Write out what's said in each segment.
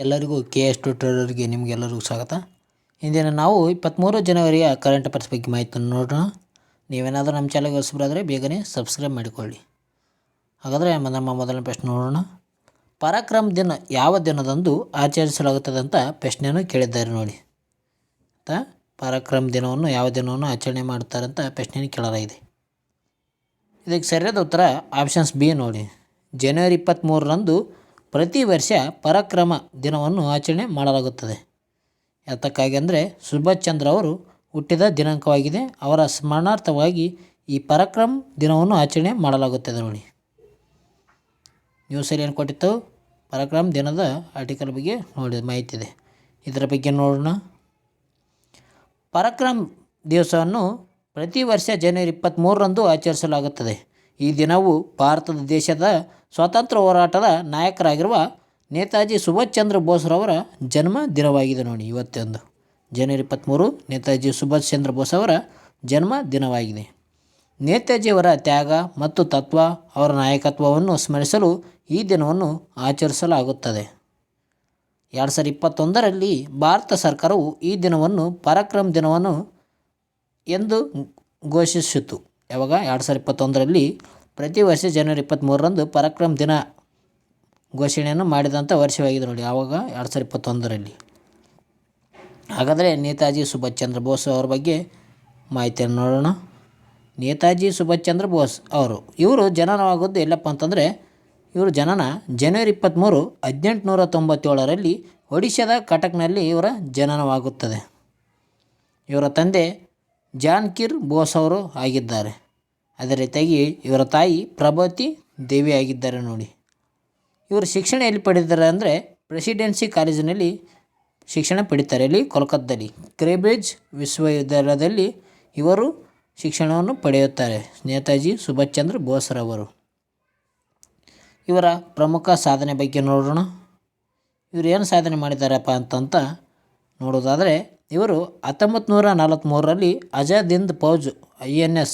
ಎಲ್ಲರಿಗೂ KS ಟ್ಯೂಟೋರಿಯಲ್ಗೆ ನಿಮಗೆಲ್ಲರಿಗೂ ಸ್ವಾಗತ. ಇಂದಿನ ನಾವು 23 ಜನವರಿಯ ಕರೆಂಟ್ ಅಫೇರ್ಸ್ ಬಗ್ಗೆ ಮಾಹಿತಿಯನ್ನು ನೋಡೋಣ. ನೀವೇನಾದರೂ ನಮ್ಮ ಚಾನಲ್ಗೆ ಹೊಸಬರಾದರೆ ಬೇಗನೆ ಸಬ್ಸ್ಕ್ರೈಬ್ ಮಾಡಿಕೊಳ್ಳಿ. ಹಾಗಾದರೆ ನಮ್ಮ ಮೊದಲನೇ ಪ್ರಶ್ನೆ ನೋಡೋಣ. ಪರಾಕ್ರಮ ದಿನ ಯಾವ ದಿನದಂದು ಆಚರಿಸಲಾಗುತ್ತದೆ ಅಂತ ಪ್ರಶ್ನೆಯನ್ನು ಕೇಳಿದ್ದಾರೆ ನೋಡಿ. ಪರಾಕ್ರಮ ದಿನವನ್ನು ಯಾವ ದಿನವನ್ನು ಆಚರಣೆ ಮಾಡ್ತಾರೆ ಅಂತ ಪ್ರಶ್ನೆಯನ್ನು ಕೇಳಲಾಗಿದೆ. ಇದಕ್ಕೆ ಸರಿಯಾದ ಉತ್ತರ ಆಪ್ಷನ್ಸ್ ಬಿ ನೋಡಿ. ಜನವರಿ 23ರಂದು ಪ್ರತಿ ವರ್ಷ ಪರಾಕ್ರಮ ದಿನವನ್ನು ಆಚರಣೆ ಮಾಡಲಾಗುತ್ತದೆ. ಯಾತಕ್ಕಾಗಿ ಅಂದರೆ ಸುಭಾಷ್ ಚಂದ್ರ ಅವರು ಹುಟ್ಟಿದ ದಿನಾಂಕವಾಗಿದೆ. ಅವರ ಸ್ಮರಣಾರ್ಥವಾಗಿ ಈ ಪರಾಕ್ರಮ ದಿನವನ್ನು ಆಚರಣೆ ಮಾಡಲಾಗುತ್ತದೆ ನೋಡಿ. ನ್ಯೂಸಲ್ಲಿ ಏನು ಕೊಟ್ಟಿತ್ತು, ಪರಾಕ್ರಮ ದಿನದ ಆರ್ಟಿಕಲ್ ಬಗ್ಗೆ ನೋಡಿ ಮಾಹಿತಿ ಇದೆ. ಇದರ ಬಗ್ಗೆ ನೋಡೋಣ. ಪರಾಕ್ರಮ ದಿವಸವನ್ನು ಪ್ರತಿ ವರ್ಷ ಜನವರಿ 23ರಂದು ಆಚರಿಸಲಾಗುತ್ತದೆ. ಈ ದಿನವು ಭಾರತದ ದೇಶದ ಸ್ವಾತಂತ್ರ್ಯ ಹೋರಾಟದ ನಾಯಕರಾಗಿರುವ ನೇತಾಜಿ ಸುಭಾಷ್ ಚಂದ್ರ ಬೋಸ್ರವರ ಜನ್ಮ ದಿನವಾಗಿದೆ ನೋಡಿ. ಇವತ್ತೊಂದು ಜನವರಿ 23 ನೇತಾಜಿ ಸುಭಾಷ್ ಚಂದ್ರ ಬೋಸ್ ಅವರ ಜನ್ಮ ದಿನವಾಗಿದೆ. ನೇತಾಜಿಯವರ ತ್ಯಾಗ ಮತ್ತು ತತ್ವ, ಅವರ ನಾಯಕತ್ವವನ್ನು ಸ್ಮರಿಸಲು ಈ ದಿನವನ್ನು ಆಚರಿಸಲಾಗುತ್ತದೆ. 2021ರಲ್ಲಿ ಭಾರತ ಸರ್ಕಾರವು ಈ ದಿನವನ್ನು ಪರಾಕ್ರಮ ದಿನವನ್ನು ಎಂದು ಘೋಷಿಸಿತು. ಯಾವಾಗ 2021ರಲ್ಲಿ ಪ್ರತಿ ವರ್ಷ ಜನವರಿ 23ರಂದು ಪರಾಕ್ರಮ ದಿನ ಘೋಷಣೆಯನ್ನು ಮಾಡಿದಂಥ ವರ್ಷವಾಗಿದೆ ನೋಡಿ. ಆವಾಗ 2021ರಲ್ಲಿ. ಹಾಗಾದರೆ ನೇತಾಜಿ ಸುಭಾಷ್ ಚಂದ್ರ ಬೋಸ್ ಅವರ ಬಗ್ಗೆ ಮಾಹಿತಿಯನ್ನು ನೋಡೋಣ. ನೇತಾಜಿ ಸುಭಾಷ್ ಚಂದ್ರ ಬೋಸ್ ಇವರು ಜನನವಾಗೋದು ಎಲ್ಲಪ್ಪ ಅಂತಂದರೆ, ಇವರು ಜನನ ಜನವರಿ 23, 1897ರಲ್ಲಿ ಒಡಿಶಾದ ಕಟಕ್ನಲ್ಲಿ ಇವರ ಜನನವಾಗುತ್ತದೆ. ಇವರ ತಂದೆ ಜಾನ್ಕೀರ್ ಬೋಸ್ ಅವರು ಆಗಿದ್ದಾರೆ. ಅದೇ ರೀತಿಯಾಗಿ ಇವರ ತಾಯಿ ಪ್ರಭಾವತಿ ದೇವಿ ಆಗಿದ್ದಾರೆ ನೋಡಿ. ಇವರು ಶಿಕ್ಷಣ ಎಲ್ಲಿ ಪಡೆದಿದ್ದಾರೆ ಅಂದರೆ ಪ್ರೆಸಿಡೆನ್ಸಿ ಕಾಲೇಜಿನಲ್ಲಿ ಶಿಕ್ಷಣ ಪಡಿತಾರೆ. ಇಲ್ಲಿ ಕೋಲ್ಕತ್ತಾದಲ್ಲಿ ಕೇಂಬ್ರಿಡ್ಜ್ ವಿಶ್ವವಿದ್ಯಾಲಯದಲ್ಲಿ ಇವರು ಶಿಕ್ಷಣವನ್ನು ಪಡೆಯುತ್ತಾರೆ. ನೇತಾಜಿ ಸುಭಾಷ್ ಚಂದ್ರ ಬೋಸ್ರವರು. ಇವರ ಪ್ರಮುಖ ಸಾಧನೆ ಬಗ್ಗೆ ನೋಡೋಣ. ಇವರು ಏನು ಸಾಧನೆ ಮಾಡಿದ್ದಾರಪ್ಪ ಅಂತಂತ ನೋಡೋದಾದರೆ, ಇವರು 1943ರಲ್ಲಿ ಆಜಾದ್ ಹಿಂದ್ ಫೌಜ್ INS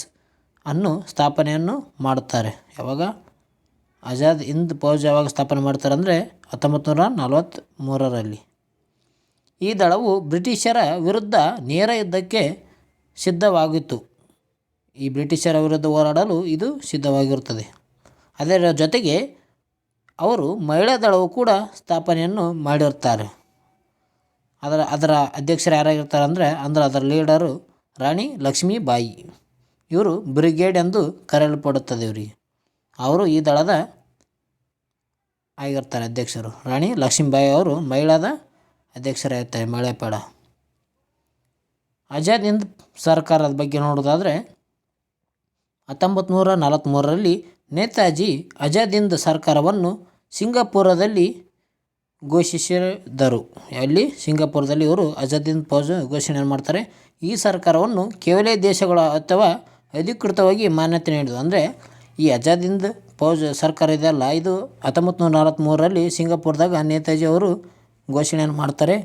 ಅನ್ನು ಸ್ಥಾಪನೆಯನ್ನು ಮಾಡುತ್ತಾರೆ. ಯಾವಾಗ ಆಜಾದ್ ಹಿಂದ್ ಫೌಜ್ ಯಾವಾಗ ಸ್ಥಾಪನೆ ಮಾಡ್ತಾರೆ ಅಂದರೆ 1943ರಲ್ಲಿ. ಈ ದಳವು ಬ್ರಿಟಿಷರ ವಿರುದ್ಧ ನೇರ ಯುದ್ಧಕ್ಕೆ ಸಿದ್ಧವಾಗಿತ್ತು. ಈ ಬ್ರಿಟಿಷರ ವಿರುದ್ಧ ಹೋರಾಡಲು ಇದು ಸಿದ್ಧವಾಗಿರುತ್ತದೆ. ಅದರ ಜೊತೆಗೆ ಅವರು ಮಹಿಳಾ ದಳವು ಕೂಡ ಸ್ಥಾಪನೆಯನ್ನು ಮಾಡಿರ್ತಾರೆ. ಅದರ ಅಧ್ಯಕ್ಷರು ಯಾರಾಗಿರ್ತಾರೆ ಅಂದರೆ ಅದರ ಲೀಡರು ರಾಣಿ ಲಕ್ಷ್ಮೀಬಾಯಿ. ಇವರು ಬ್ರಿಗೇಡ್ ಎಂದು ಕರೆಯಲ್ಪಡುತ್ತದೆ ಇವರಿಗೆ. ಅವರು ಈ ದಳದ ಆಗಿರ್ತಾರೆ ಅಧ್ಯಕ್ಷರು. ರಾಣಿ ಲಕ್ಷ್ಮೀಬಾಯಿ ಅವರು ಮಹಿಳಾದ ಅಧ್ಯಕ್ಷರಾಗಿರ್ತಾರೆ, ಮಹಿಳಾ ಪಡ. ಆಜಾದ್ ಹಿಂದ್ ಸರ್ಕಾರದ ಬಗ್ಗೆ ನೋಡೋದಾದರೆ 1943ರಲ್ಲಿ ನೇತಾಜಿ ಆಜಾದ್ ಹಿಂದ್ ಸರ್ಕಾರವನ್ನು ಸಿಂಗಾಪುರದಲ್ಲಿ ಘೋಷಿಸಿದರು. ಅಲ್ಲಿ ಸಿಂಗಾಪುರದಲ್ಲಿ ಇವರು ಆಜಾದ್ ಹಿಂದ್ ಫೌಜ್ ಘೋಷಣೆ ಮಾಡ್ತಾರೆ. ಈ ಸರ್ಕಾರವನ್ನು ಕೇವಲ ದೇಶಗಳು ಅಥವಾ ಅಧಿಕೃತವಾಗಿ ಮಾನ್ಯತೆ ನೀಡಿತು. ಅಂದರೆ ಈ ಆಜಾದ್ ಹಿಂದ್ ಫೌಜ್ ಸರ್ಕಾರ ಇದೆಯಲ್ಲ, ಇದು 1943ರಲ್ಲಿ ಸಿಂಗಾಪುರದಾಗ ನೇತಾಜಿ ಅವರು ಘೋಷಣೆಯನ್ನು ಮಾಡ್ತಾರೆ.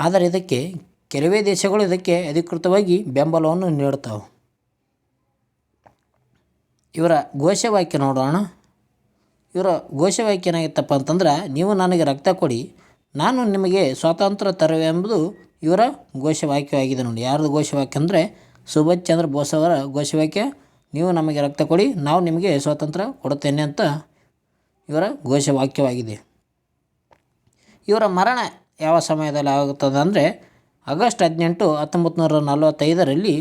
ಆದರೆ ಇದಕ್ಕೆ ಕೆಲವೇ ದೇಶಗಳು ಇದಕ್ಕೆ ಅಧಿಕೃತವಾಗಿ ಬೆಂಬಲವನ್ನು ನೀಡ್ತಾವೆ. ಇವರ ಘೋಷವಾಕ್ಯ ನೋಡೋಣ. ಇವರ ಘೋಷವಾಕ್ಯ ಏನಾಗಿತ್ತಪ್ಪ ಅಂತಂದ್ರೆ, ನೀವು ನನಗೆ ರಕ್ತ ಕೊಡಿ, ನಾನು ನಿಮಗೆ ಸ್ವಾತಂತ್ರ್ಯ ತರುವೆ ಎಂಬುದು ಇವರ ಘೋಷವಾಕ್ಯವಾಗಿದೆ ನೋಡಿ. ಯಾರ್ದು ಘೋಷವಾಕ್ಯ ಅಂದರೆ ಸುಭಾಷ್ ಚಂದ್ರ ಬೋಸ್ ಅವರ ಘೋಷವಾಕ್ಯ. ನೀವು ನಮಗೆ ರಕ್ತ ಕೊಡಿ, ನಾವು ನಿಮಗೆ ಸ್ವಾತಂತ್ರ್ಯ ಕೊಡುತ್ತೇನೆ ಅಂತ ಇವರ ಘೋಷವಾಕ್ಯವಾಗಿದೆ. ಇವರ ಮರಣ ಯಾವ ಸಮಯದಲ್ಲಿ ಆಗುತ್ತದೆ ಅಂದರೆ ಆಗಸ್ಟ್ 18, 1945ರಲ್ಲಿ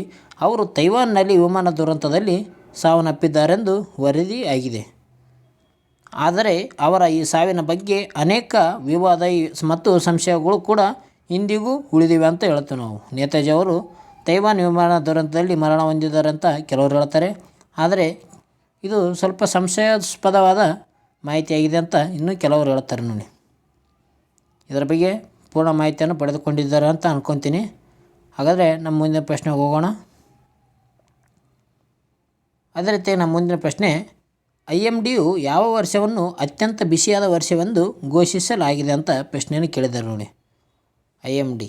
ಅವರು ತೈವಾನ್ನಲ್ಲಿ ವಿಮಾನ ದುರಂತದಲ್ಲಿ ಸಾವನ್ನಪ್ಪಿದ್ದಾರೆಂದು ವರದಿ ಆಗಿದೆ. ಆದರೆ ಅವರ ಈ ಸಾವಿನ ಬಗ್ಗೆ ಅನೇಕ ವಿವಾದ ಮತ್ತು ಸಂಶಯಗಳು ಕೂಡ ಇಂದಿಗೂ ಉಳಿದಿವೆ ಅಂತ ಹೇಳ್ತೀವಿ ನಾವು. ನೇತಾಜಿ ಅವರು ತೈವಾನ್ ವಿಮಾನ ದುರಂತದಲ್ಲಿ ಮರಣ ಹೊಂದಿದ್ದಾರೆ ಅಂತ ಕೆಲವರು ಹೇಳ್ತಾರೆ. ಆದರೆ ಇದು ಸ್ವಲ್ಪ ಸಂಶಯಾಸ್ಪದವಾದ ಮಾಹಿತಿಯಾಗಿದೆ ಅಂತ ಇನ್ನೂ ಕೆಲವರು ಹೇಳ್ತಾರೆ ನೋಡಿ. ಇದರ ಬಗ್ಗೆ ಪೂರ್ಣ ಮಾಹಿತಿಯನ್ನು ಪಡೆದುಕೊಂಡಿದ್ದಾರೆ ಅಂತ ಅಂದ್ಕೊತೀನಿ. ಹಾಗಾದರೆ ನಮ್ಮ ಮುಂದಿನ ಪ್ರಶ್ನೆಗೆ ಹೋಗೋಣ. ಅದೇ ರೀತಿ ನಮ್ಮ ಮುಂದಿನ ಪ್ರಶ್ನೆ, IMDಯು ಯಾವ ವರ್ಷವನ್ನು ಅತ್ಯಂತ ಬಿಸಿಯಾದ ವರ್ಷವೆಂದು ಘೋಷಿಸಲಾಗಿದೆ ಅಂತ ಪ್ರಶ್ನೆಯನ್ನು ಕೇಳಿದ್ದಾರೆ ನೋಡಿ. IMD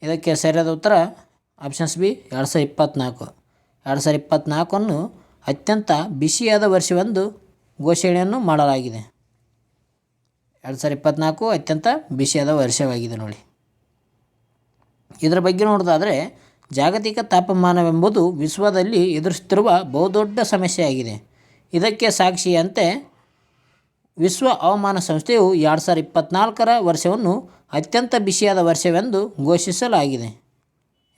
ಇದಕ್ಕೆ ಸರಿಯಾದ ಉತ್ತರ ಆಪ್ಷನ್ಸ್ ಬಿ 2024. 2024 ಅತ್ಯಂತ ಬಿಸಿಯಾದ ವರ್ಷವೆಂದು ಘೋಷಣೆಯನ್ನು ಮಾಡಲಾಗಿದೆ. 2024 ಅತ್ಯಂತ ಬಿಸಿಯಾದ ವರ್ಷವಾಗಿದೆ ನೋಡಿ. ಇದರ ಬಗ್ಗೆ ನೋಡೋದಾದರೆ ಜಾಗತಿಕ ತಾಪಮಾನವೆಂಬುದು ವಿಶ್ವದಲ್ಲಿ ಎದುರಿಸುತ್ತಿರುವ ಬಹುದೊಡ್ಡ ಸಮಸ್ಯೆಯಾಗಿದೆ. ಇದಕ್ಕೆ ಸಾಕ್ಷಿಯಂತೆ ವಿಶ್ವ ಹವಾಮಾನ ಸಂಸ್ಥೆಯು 2024ರ ವರ್ಷವನ್ನು ಅತ್ಯಂತ ಬಿಸಿಯಾದ ವರ್ಷವೆಂದು ಘೋಷಿಸಲಾಗಿದೆ.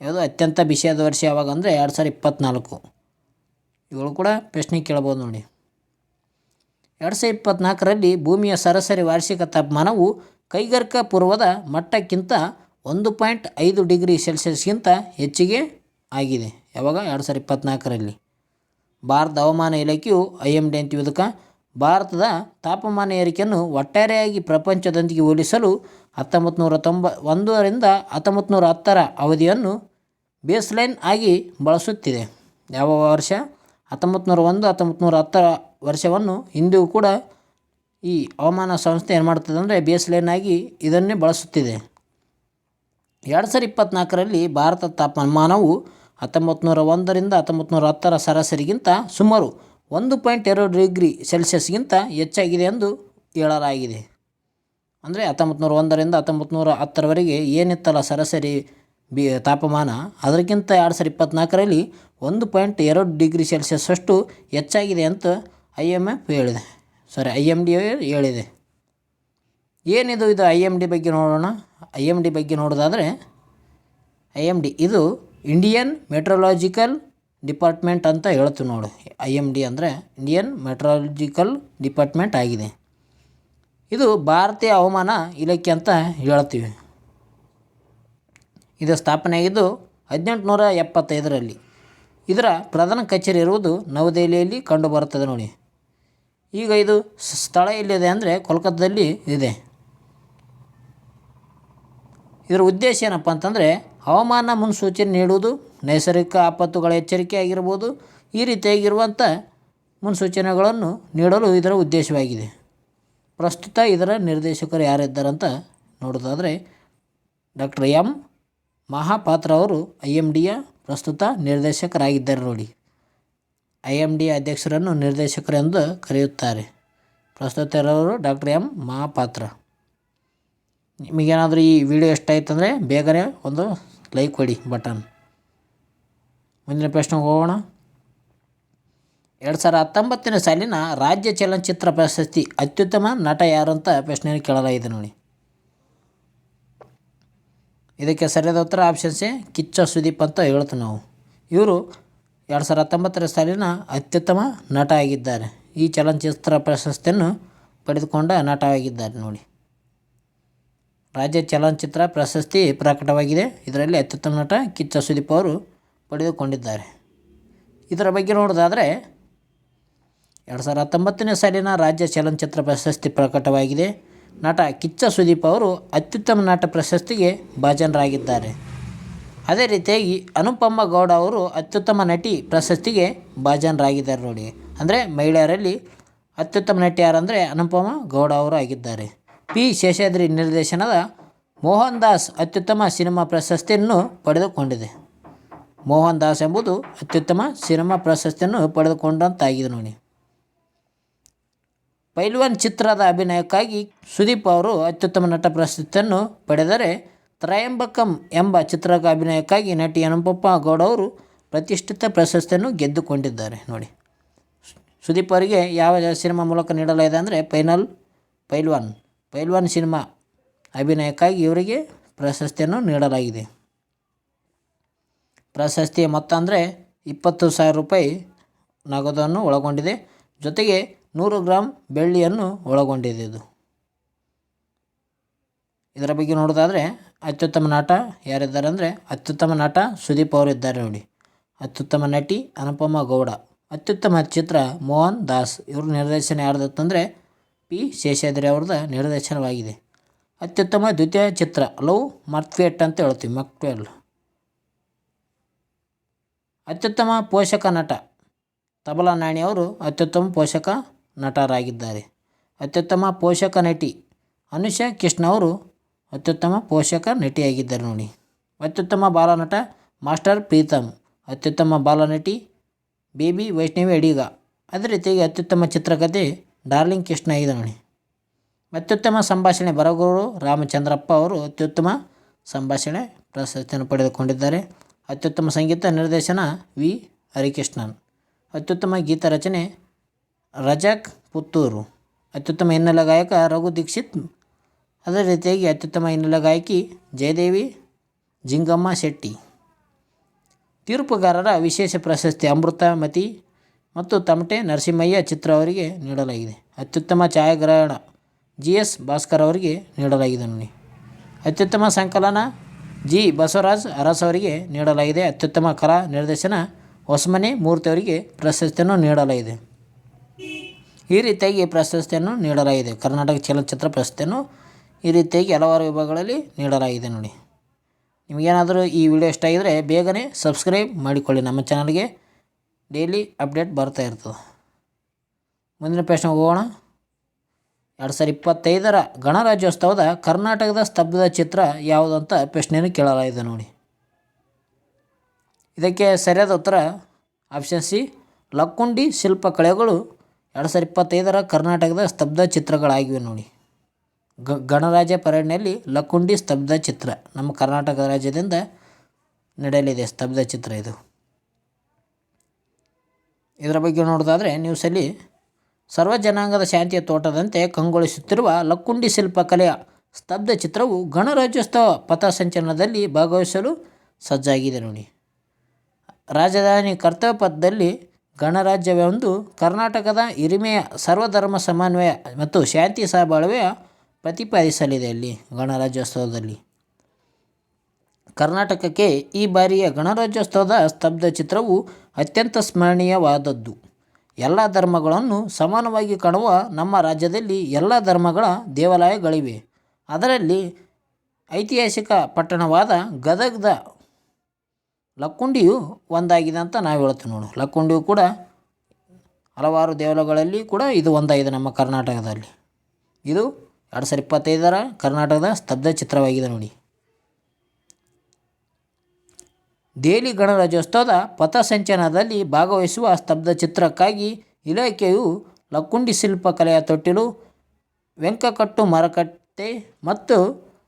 ಯಾವುದು ಅತ್ಯಂತ ಬಿಸಿಯಾದ ವರ್ಷ ಯಾವಾಗ ಅಂದರೆ 2024. ಇವುಗಳು ಕೂಡ ಪ್ರಶ್ನೆ ಕೇಳ್ಬೋದು ನೋಡಿ. 2024ರಲ್ಲಿ ಭೂಮಿಯ ಸರಾಸರಿ ವಾರ್ಷಿಕ ತಾಪಮಾನವು ಕೈಗಾರಿಕಾ ಪೂರ್ವದ ಮಟ್ಟಕ್ಕಿಂತ 1.5 ಡಿಗ್ರಿ ಸೆಲ್ಸಿಯಸ್ಗಿಂತ ಹೆಚ್ಚಿಗೆ ಆಗಿದೆ. ಯಾವಾಗ 2024ರಲ್ಲಿ. ಭಾರತ ಹವಾಮಾನ ಇಲಾಖೆಯು IMD ಅಂತೀವಿ ಇದಕ್ಕೆ, ಭಾರತದ ತಾಪಮಾನ ಏರಿಕೆಯನ್ನು ಒಟ್ಟಾರೆಯಾಗಿ ಪ್ರಪಂಚದೊಂದಿಗೆ ಹೋಲಿಸಲು 1991ರಿಂದ 1910ರ ಅವಧಿಯನ್ನು ಬೇಸ್ಲೈನ್ ಆಗಿ ಬಳಸುತ್ತಿದೆ. ಯಾವ ವರ್ಷ? 1901 1910ರ ವರ್ಷವನ್ನು ಇಂದಿಗೂ ಕೂಡ ಈ ಹವಾಮಾನ ಸಂಸ್ಥೆ ಏನು ಮಾಡ್ತದೆ ಅಂದರೆ ಬೇಸ್ಲೈನ್ ಆಗಿ ಇದನ್ನೇ ಬಳಸುತ್ತಿದೆ. 2024ರಲ್ಲಿ ಭಾರತದ ತಾಪಮಾನವು 1901ರಿಂದ 1910ರ ಸರಾಸರಿಗಿಂತ ಸುಮಾರು 1.2 ಡಿಗ್ರಿ ಸೆಲ್ಸಿಯಸ್ಗಿಂತ ಹೆಚ್ಚಾಗಿದೆ ಎಂದು ಹೇಳಲಾಗಿದೆ. ಅಂದರೆ 1901ರಿಂದ 1910ರವರೆಗೆ ಏನಿತ್ತಲ್ಲ ಸರಾಸರಿ ತಾಪಮಾನ, ಅದಕ್ಕಿಂತ 2024ರಲ್ಲಿ 1.2 ಡಿಗ್ರಿ ಸೆಲ್ಸಿಯಸ್ ಅಷ್ಟು ಹೆಚ್ಚಾಗಿದೆ ಅಂತ IMD ಹೇಳಿದೆ. ಏನಿದು IMD ಬಗ್ಗೆ ನೋಡೋಣ. IMD ಬಗ್ಗೆ ನೋಡೋದಾದರೆ IMD ಇದು ಇಂಡಿಯನ್ ಮೆಟ್ರೊಲಾಜಿಕಲ್ ಡಿಪಾರ್ಟ್ಮೆಂಟ್ ಅಂತ ಹೇಳ್ತೀವಿ ನೋಡಿ. IMD ಅಂದರೆ ಇಂಡಿಯನ್ ಮೆಟ್ರೊಲಾಜಿಕಲ್ ಡಿಪಾರ್ಟ್ಮೆಂಟ್ ಆಗಿದೆ. ಇದು ಭಾರತೀಯ ಹವಾಮಾನ ಇಲಾಖೆ ಅಂತ ಹೇಳ್ತೀವಿ. ಇದು ಸ್ಥಾಪನೆಯಾಗಿದ್ದು 1875ರಲ್ಲಿ. ಇದರ ಪ್ರಧಾನ ಕಚೇರಿ ಇರುವುದು ನವದೆಹಲಿಯಲ್ಲಿ ಕಂಡುಬರುತ್ತದೆ ನೋಡಿ. ಈಗ ಇದು ಸ್ಥಳ ಎಲ್ಲಿದೆ ಅಂದರೆ ಕೋಲ್ಕತ್ತಾದಲ್ಲಿ ಇದೆ. ಇದರ ಉದ್ದೇಶ ಏನಪ್ಪ ಅಂತಂದರೆ ಹವಾಮಾನ ಮುನ್ಸೂಚನೆ ನೀಡುವುದು, ನೈಸರ್ಗಿಕ ಆಪತ್ತುಗಳ ಎಚ್ಚರಿಕೆ ಆಗಿರ್ಬೋದು, ಈ ರೀತಿಯಾಗಿರುವಂಥ ಮುನ್ಸೂಚನೆಗಳನ್ನು ನೀಡಲು ಇದರ ಉದ್ದೇಶವಾಗಿದೆ. ಪ್ರಸ್ತುತ ಇದರ ನಿರ್ದೇಶಕರು ಯಾರಿದ್ದಾರಂತ ನೋಡೋದಾದರೆ ಡಾಕ್ಟರ್ M ಮಹಾಪಾತ್ರ ಅವರು IMDಯ ಪ್ರಸ್ತುತ ನಿರ್ದೇಶಕರಾಗಿದ್ದಾರೆ ನೋಡಿ. IMD ಅಧ್ಯಕ್ಷರನ್ನು ನಿರ್ದೇಶಕರೆಂದು ಕರೆಯುತ್ತಾರೆ. ಪ್ರಸ್ತುತ ಇರೋರು ಡಾಕ್ಟರ್ M ಮಹಾಪಾತ್ರ. ನಿಮಗೇನಾದರೂ ಈ ವಿಡಿಯೋ ಇಷ್ಟ ಆಯ್ತು ಅಂದರೆ ಬೇಗನೆ ಒಂದು ಲೈಕ್ ಕೊಡಿ ಬಟನ್. ಮುಂದಿನ ಪ್ರಶ್ನೆಗೆ ಹೋಗೋಣ. 2019ನೇ ಸಾಲಿನ ರಾಜ್ಯ ಚಲನಚಿತ್ರ ಪ್ರಶಸ್ತಿ ಅತ್ಯುತ್ತಮ ನಟ ಯಾರು ಅಂತ ಪ್ರಶ್ನೆಯನ್ನು ಕೇಳಲಾಗಿದೆ ನೋಡಿ. ಇದಕ್ಕೆ ಸರಿಯಾದ ಉತ್ತರ ಆಪ್ಷನ್ ಸಿ ಕಿಚ್ಚ ಸುದೀಪ್ ಅಂತ ಹೇಳ್ತೀವಿ ನಾವು. ಇವರು 2019ರ ಸಾಲಿನ ಅತ್ಯುತ್ತಮ ನಟ ಆಗಿದ್ದಾರೆ. ಈ ಚಲನಚಿತ್ರ ಪ್ರಶಸ್ತಿಯನ್ನು ಪಡೆದುಕೊಂಡ ನಟ ಆಗಿದ್ದಾರೆ ನೋಡಿ. ರಾಜ್ಯ ಚಲನಚಿತ್ರ ಪ್ರಶಸ್ತಿ ಪ್ರಕಟವಾಗಿದೆ. ಇದರಲ್ಲಿ ಅತ್ಯುತ್ತಮ ನಟ ಕಿಚ್ಚ ಸುದೀಪ್ ಅವರು ಪಡೆದುಕೊಂಡಿದ್ದಾರೆ. ಇದರ ಬಗ್ಗೆ ನೋಡೋದಾದರೆ 2019ನೇ ಸಾಲಿನ ರಾಜ್ಯ ಚಲನಚಿತ್ರ ಪ್ರಶಸ್ತಿ ಪ್ರಕಟವಾಗಿದೆ. ನಟ ಕಿಚ್ಚ ಸುದೀಪ್ ಅವರು ಅತ್ಯುತ್ತಮ ನಟ ಪ್ರಶಸ್ತಿಗೆ ಭಾಜನರಾಗಿದ್ದಾರೆ. ಅದೇ ರೀತಿಯಾಗಿ ಅನುಪಮ ಗೌಡ ಅವರು ಅತ್ಯುತ್ತಮ ನಟಿ ಪ್ರಶಸ್ತಿಗೆ ಭಾಜನರಾಗಿದ್ದಾರೆ ನೋಡಿ. ಅಂದರೆ ಮಹಿಳೆಯರಲ್ಲಿ ಅತ್ಯುತ್ತಮ ನಟಿ ಯಾರಂದರೆ ಅನುಪಮ ಗೌಡ ಅವರು ಆಗಿದ್ದಾರೆ. P. ಶೇಷಾದ್ರಿ ನಿರ್ದೇಶನದ ಮೋಹನ್ ದಾಸ್ ಅತ್ಯುತ್ತಮ ಸಿನಿಮಾ ಪ್ರಶಸ್ತಿಯನ್ನು ಪಡೆದುಕೊಂಡಿದೆ. ಮೋಹನ್ ದಾಸ್ ಎಂಬುದು ಅತ್ಯುತ್ತಮ ಸಿನಿಮಾ ಪ್ರಶಸ್ತಿಯನ್ನು ಪಡೆದುಕೊಂಡಂತಾಗಿದೆ ನೋಡಿ. ಪೈಲ್ವಾನ್ ಚಿತ್ರದ ಅಭಿನಯಕ್ಕಾಗಿ ಸುದೀಪ್ ಅವರು ಅತ್ಯುತ್ತಮ ನಟ ಪ್ರಶಸ್ತಿಯನ್ನು ಪಡೆದರೆ, ತ್ರಯಂಬಕಂ ಎಂಬ ಚಿತ್ರದ ಅಭಿನಯಕ್ಕಾಗಿ ನಟಿ ಅನುಪಮ ಗೌಡ ಅವರು ಪ್ರತಿಷ್ಠಿತ ಪ್ರಶಸ್ತಿಯನ್ನು ಗೆದ್ದುಕೊಂಡಿದ್ದಾರೆ ನೋಡಿ. ಸುದೀಪ್ ಅವರಿಗೆ ಯಾವ ಸಿನಿಮಾ ಮೂಲಕ ನೀಡಲಾಗಿದೆ ಅಂದರೆ ಪೈಲ್ವಾನ್ ಸಿನಿಮಾ ಅಭಿನಯಕ್ಕಾಗಿ ಇವರಿಗೆ ಪ್ರಶಸ್ತಿಯನ್ನು ನೀಡಲಾಗಿದೆ. ಪ್ರಶಸ್ತಿಯ ಮೊತ್ತ ಅಂದರೆ 20,000 ರೂಪಾಯಿ ನಗದನ್ನು ಒಳಗೊಂಡಿದೆ. ಜೊತೆಗೆ 100 ಗ್ರಾಂ ಬೆಳ್ಳಿಯನ್ನು ಒಳಗೊಂಡಿದೆ. ಇದರ ಬಗ್ಗೆ ನೋಡೋದಾದರೆ ಅತ್ಯುತ್ತಮ ನಟ ಯಾರಿದ್ದಾರೆ ಅಂದರೆ ಅತ್ಯುತ್ತಮ ನಟ ಸುದೀಪ್ ಅವರು ಇದ್ದಾರೆ ನೋಡಿ. ಅತ್ಯುತ್ತಮ ನಟಿ ಅನುಪಮ ಗೌಡ, ಅತ್ಯುತ್ತಮ ಚಿತ್ರ ಮೋಹನ್ ದಾಸ್. ಇವ್ರ ನಿರ್ದೇಶನ ಯಾರ್ದತ್ತಂದರೆ P. ಶೇಷಾದ್ರಿ ಅವ್ರದ್ದು ನಿರ್ದೇಶನವಾಗಿದೆ. ಅತ್ಯುತ್ತಮ ದ್ವಿತೀಯ ಚಿತ್ರ ಲವ್ ಮರ್ತ್ವೇಟ್ ಅಂತ ಹೇಳ್ತೀವಿ, ಮಕ್ಟ್ವೆಲ್. ಅತ್ಯುತ್ತಮ ಪೋಷಕ ನಟ ತಬಲಾ ನಾಣಿ ಅವರು ಅತ್ಯುತ್ತಮ ಪೋಷಕ ನಟರಾಗಿದ್ದಾರೆ. ಅತ್ಯುತ್ತಮ ಪೋಷಕ ನಟಿ ಅನುಷಾ ಕೃಷ್ಣ ಅವರು ಅತ್ಯುತ್ತಮ ಪೋಷಕ ನಟಿಯಾಗಿದ್ದಾರೆ ನೋಡಿ. ಅತ್ಯುತ್ತಮ ಬಾಲನಟ ಮಾಸ್ಟರ್ ಪ್ರೀತಮ್, ಅತ್ಯುತ್ತಮ ಬಾಲನಟಿ ಬೇಬಿ ವೈಷ್ಣವಿ ಅಡಿಗ. ಅದೇ ರೀತಿಯಾಗಿ ಅತ್ಯುತ್ತಮ ಚಿತ್ರಕಥೆ ಡಾರ್ಲಿಂಗ್ ಕೃಷ್ಣ ಆಗಿದೆ ನೋಡಿ. ಅತ್ಯುತ್ತಮ ಸಂಭಾಷಣೆ ಬರಗೂರು ರಾಮಚಂದ್ರಪ್ಪ ಅವರು ಅತ್ಯುತ್ತಮ ಸಂಭಾಷಣೆ ಪ್ರಶಸ್ತಿಯನ್ನು ಪಡೆದುಕೊಂಡಿದ್ದಾರೆ. ಅತ್ಯುತ್ತಮ ಸಂಗೀತ ನಿರ್ದೇಶನ ವಿ ಹರಿಕೃಷ್ಣನ್. ಅತ್ಯುತ್ತಮ ಗೀತ ರಚನೆ ರಜಾಕ್ ಪುತ್ತೂರು. ಅತ್ಯುತ್ತಮ ಹಿನ್ನೆಲೆ ಗಾಯಕ ರಘು ದೀಕ್ಷಿತ್. ಅದೇ ರೀತಿಯಾಗಿ ಅತ್ಯುತ್ತಮ ಹಿನ್ನೆಲೆ ಗಾಯಕಿ ಜಯದೇವಿ ಜಿಂಗಮ್ಮ ಶೆಟ್ಟಿ. ತೀರ್ಪುಗಾರರ ವಿಶೇಷ ಪ್ರಶಸ್ತಿ ಅಮೃತ ಮತಿ ಮತ್ತು ತಮಟೆ ನರಸಿಂಹಯ್ಯ ಚಿತ್ರ ಅವರಿಗೆ ನೀಡಲಾಗಿದೆ. ಅತ್ಯುತ್ತಮ ಛಾಯಾಗ್ರಹಣ GS ಭಾಸ್ಕರ್ ಅವರಿಗೆ ನೀಡಲಾಗಿದೆ ನೋಡಿ. ಅತ್ಯುತ್ತಮ ಸಂಕಲನ G ಬಸವರಾಜ್ ಅರಸ್ ಅವರಿಗೆ ನೀಡಲಾಗಿದೆ. ಅತ್ಯುತ್ತಮ ಕಲಾ ನಿರ್ದೇಶನ ಹೊಸಮನೆ ಮೂರ್ತಿ ಅವರಿಗೆ ಪ್ರಶಸ್ತಿಯನ್ನು ನೀಡಲಾಗಿದೆ. ಈ ರೀತಿಯಾಗಿ ಪ್ರಶಸ್ತಿಯನ್ನು ನೀಡಲಾಗಿದೆ. ಕರ್ನಾಟಕ ಚಲನಚಿತ್ರ ಪ್ರಶಸ್ತಿಯನ್ನು ಈ ರೀತಿಯಾಗಿ ಹಲವಾರು ವಿಭಾಗಗಳಲ್ಲಿ ನೀಡಲಾಗಿದೆ ನೋಡಿ. ನಿಮಗೇನಾದರೂ ಈ ವಿಡಿಯೋ ಇಷ್ಟ ಆಗಿದರೆ ಬೇಗನೆ ಸಬ್ಸ್ಕ್ರೈಬ್ ಮಾಡಿಕೊಳ್ಳಿ. ನಮ್ಮ ಚಾನಲ್ಗೆ ಡೈಲಿ ಅಪ್ಡೇಟ್ ಬರ್ತಾ ಇರ್ತದೆ. ಮುಂದಿನ ಪ್ರಶ್ನೆ ಹೋಗೋಣ. 2025ರ ಗಣರಾಜ್ಯೋತ್ಸವದ ಕರ್ನಾಟಕದ ಸ್ತಬ್ಧ ಚಿತ್ರ ಯಾವುದಂತ ಪ್ರಶ್ನೆಯನ್ನು ಕೇಳಲಾಗಿದೆ ನೋಡಿ. ಇದಕ್ಕೆ ಸರಿಯಾದ ಉತ್ತರ ಆಪ್ಷನ್ ಸಿ ಲಕ್ಕುಂಡಿ ಶಿಲ್ಪಕಲೆಗಳು 2025ರ ಕರ್ನಾಟಕದ ಸ್ತಬ್ಧ ಚಿತ್ರಗಳಾಗಿವೆ ನೋಡಿ. ಗಣರಾಜ್ಯ ಪರೇಡ್ನಲ್ಲಿ ಲಕ್ಕುಂಡಿ ಸ್ತಬ್ಧ ಚಿತ್ರ ನಮ್ಮ ಕರ್ನಾಟಕ ರಾಜ್ಯದಿಂದ ನಡೆಯಲಿದೆ ಸ್ತಬ್ಧ ಚಿತ್ರ ಇದು. ಇದರ ಬಗ್ಗೆ ನೋಡೋದಾದರೆ ನ್ಯೂಸಲ್ಲಿ ಸರ್ವ ಜನಾಂಗದ ಶಾಂತಿಯ ತೋಟದಂತೆ ಕಂಗೊಳಿಸುತ್ತಿರುವ ಲಕ್ಕುಂಡಿ ಶಿಲ್ಪಕಲೆಯ ಸ್ತಬ್ಧ ಚಿತ್ರವು ಗಣರಾಜ್ಯೋತ್ಸವ ಪಥಸಂಚಲನದಲ್ಲಿ ಭಾಗವಹಿಸಲು ಸಜ್ಜಾಗಿದೆ ನೋಡಿ. ರಾಜಧಾನಿ ಕರ್ತವ್ಯ ಪಥದಲ್ಲಿ ಗಣರಾಜ್ಯವೊಂದು ಕರ್ನಾಟಕದ ಹಿರಿಮೆಯ ಸರ್ವಧರ್ಮ ಸಮನ್ವಯ ಮತ್ತು ಶಾಂತಿ ಸಹಬಾಳ್ವೆಯ ಪ್ರತಿಪಾದಿಸಲಿದೆ. ಅಲ್ಲಿ ಗಣರಾಜ್ಯೋತ್ಸವದಲ್ಲಿ ಕರ್ನಾಟಕಕ್ಕೆ ಈ ಬಾರಿಯ ಗಣರಾಜ್ಯೋತ್ಸವದ ಸ್ತಬ್ಧ ಚಿತ್ರವು ಅತ್ಯಂತ ಸ್ಮರಣೀಯವಾದದ್ದು. ಎಲ್ಲ ಧರ್ಮಗಳನ್ನು ಸಮಾನವಾಗಿ ಕಾಣುವ ನಮ್ಮ ರಾಜ್ಯದಲ್ಲಿ ಎಲ್ಲ ಧರ್ಮಗಳ ದೇವಾಲಯಗಳಿವೆ. ಅದರಲ್ಲಿ ಐತಿಹಾಸಿಕ ಪಟ್ಟಣವಾದ ಗದಗದ ಲಕ್ಕುಂಡಿಯು ಒಂದಾಗಿದೆ ಅಂತ ನಾವು ಹೇಳ್ತೀವಿ ನೋಡು. ಲಕ್ಕುಂಡಿಯು ಕೂಡ ಹಲವಾರು ದೇವಾಲಯಗಳಲ್ಲಿ ಕೂಡ ಇದು ಒಂದಾಗಿದೆ ನಮ್ಮ ಕರ್ನಾಟಕದಲ್ಲಿ. ಇದು 2025ರ ಕರ್ನಾಟಕದ ಸ್ತಬ್ಧ ಚಿತ್ರವಾಗಿದೆ ನೋಡಿ. ದೆಹಲಿ ಗಣರಾಜ್ಯೋತ್ಸವದ ಪಥಸಂಚಲನದಲ್ಲಿ ಭಾಗವಹಿಸುವ ಸ್ತಬ್ಧ ಚಿತ್ರಕ್ಕಾಗಿ ಇಲಾಖೆಯು ಲಕ್ಕುಂಡಿ ಶಿಲ್ಪಕಲೆಯ ತೊಟ್ಟಿಲು, ವೆಂಕಕಟ್ಟು ಮರಕಟ್ಟೆ ಮತ್ತು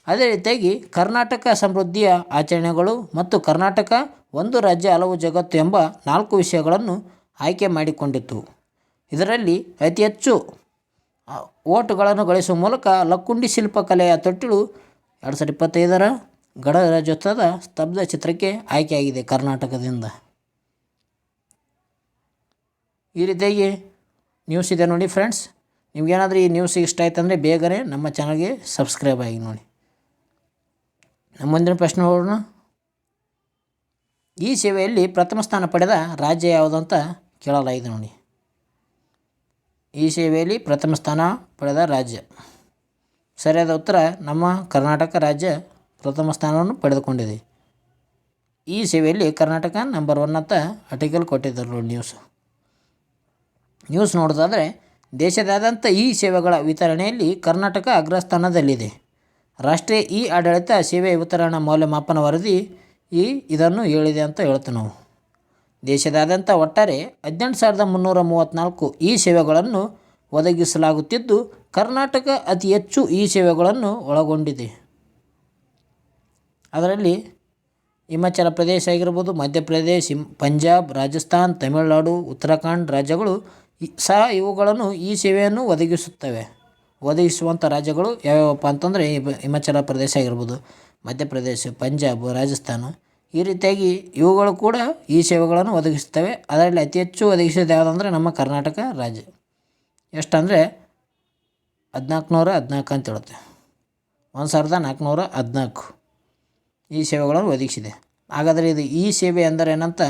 ಅದೇ ರೀತಿಯಾಗಿ ಕರ್ನಾಟಕ ಸಮೃದ್ಧಿಯ ಆಚರಣೆಗಳು ಮತ್ತು ಕರ್ನಾಟಕ ಒಂದು ರಾಜ್ಯ ಹಲವು ಜಗತ್ತು ಎಂಬ 4 ವಿಷಯಗಳನ್ನು ಆಯ್ಕೆ ಮಾಡಿಕೊಂಡಿತು. ಇದರಲ್ಲಿ ಅತಿ ಹೆಚ್ಚು ಓಟುಗಳನ್ನು ಗಳಿಸುವ ಮೂಲಕ ಲಕ್ಕುಂಡಿ ಶಿಲ್ಪಕಲೆಯ ತೊಟ್ಟಿಲು 2025ರ ಗಣರಾಜ್ಯೋತ್ಸವದ ಸ್ತಬ್ಧ ಚಿತ್ರಕ್ಕೆ ಆಯ್ಕೆಯಾಗಿದೆ ಕರ್ನಾಟಕದಿಂದ. ಈ ರೀತಿಯಾಗಿ ನ್ಯೂಸ್ ಇದೆ ನೋಡಿ ಫ್ರೆಂಡ್ಸ್. ನಿಮಗೇನಾದರೂ ಈ ನ್ಯೂಸ್ ಇಷ್ಟ ಆಯ್ತು ಅಂದರೆ ಬೇಗನೆ ನಮ್ಮ ಚಾನಲ್ಗೆ ಸಬ್ಸ್ಕ್ರೈಬ್ ಆಗಿ ನೋಡಿ. ನಮ್ಮ ಮುಂದಿನ ಪ್ರಶ್ನೆ ನೋಡೋಣ. ಈ ಸೇವೆಯಲ್ಲಿ ಪ್ರಥಮ ಸ್ಥಾನ ಪಡೆದ ರಾಜ್ಯ ಯಾವುದಂತ ಕೇಳಲಾಗಿದೆ ನೋಡಿ. ಈ ಸೇವೆಯಲ್ಲಿ ಪ್ರಥಮ ಸ್ಥಾನ ಪಡೆದ ರಾಜ್ಯ ಸರಿಯಾದ ಉತ್ತರ ನಮ್ಮ ಕರ್ನಾಟಕ ರಾಜ್ಯ ಪ್ರಥಮ ಸ್ಥಾನವನ್ನು ಪಡೆದುಕೊಂಡಿದೆ. ಈ ಸೇವೆಯಲ್ಲಿ ಕರ್ನಾಟಕ ನಂಬರ್ 1 ಅಂತ ಆರ್ಟಿಕಲ್ ಕೊಟ್ಟಿದ್ದಾರೆ ನೋಡಿ. ನ್ಯೂಸ್ ನೋಡೋದಾದರೆ ದೇಶದಾದ್ಯಂತ ಈ ಸೇವೆಗಳ ವಿತರಣೆಯಲ್ಲಿ ಕರ್ನಾಟಕ ಅಗ್ರಸ್ಥಾನದಲ್ಲಿದೆ. ರಾಷ್ಟ್ರೀಯ ಇ ಆಡಳಿತ ಸೇವೆ ವಿತರಣಾ ಮೌಲ್ಯಮಾಪನ ವರದಿ ಇದನ್ನು ಹೇಳಿದೆ ಅಂತ ಹೇಳ್ತೀವಿ ನಾವು. ದೇಶದಾದ್ಯಂತ ಒಟ್ಟಾರೆ 18,334 ಈ ಸೇವೆಗಳನ್ನು ಒದಗಿಸಲಾಗುತ್ತಿದ್ದು ಕರ್ನಾಟಕ ಅತಿ ಹೆಚ್ಚು ಈ ಸೇವೆಗಳನ್ನು ಒಳಗೊಂಡಿದೆ. ಅದರಲ್ಲಿ ಹಿಮಾಚಲ ಪ್ರದೇಶ ಆಗಿರ್ಬೋದು, ಮಧ್ಯಪ್ರದೇಶ, ಪಂಜಾಬ್, ರಾಜಸ್ಥಾನ್, ತಮಿಳುನಾಡು, ಉತ್ತರಾಖಂಡ್ ರಾಜ್ಯಗಳು ಸಹ ಇವುಗಳನ್ನು ಈ ಸೇವೆಯನ್ನು ಒದಗಿಸುವಂಥ ರಾಜ್ಯಗಳು ಯಾವ್ಯಾವಪ್ಪ ಅಂತಂದರೆ ಹಿಮಾಚಲ ಪ್ರದೇಶ ಆಗಿರ್ಬೋದು, ಮಧ್ಯಪ್ರದೇಶ, ಪಂಜಾಬ್, ರಾಜಸ್ಥಾನ ಈ ರೀತಿಯಾಗಿ ಇವುಗಳು ಕೂಡ ಈ ಸೇವೆಗಳನ್ನು ಒದಗಿಸುತ್ತವೆ. ಅದರಲ್ಲಿ ಅತಿ ಹೆಚ್ಚು ಒದಗಿಸೋದು ಯಾವುದಂದರೆ ನಮ್ಮ ಕರ್ನಾಟಕ ರಾಜ್ಯ. ಎಷ್ಟಂದರೆ 1414 ಅಂತ ಹೇಳುತ್ತೆ. 1414 ಈ ಸೇವೆಗಳನ್ನು ಒದಗಿಸಿದೆ. ಹಾಗಾದರೆ ಇದು ಈ ಸೇವೆ ಅಂದರೆ ಏನಂತ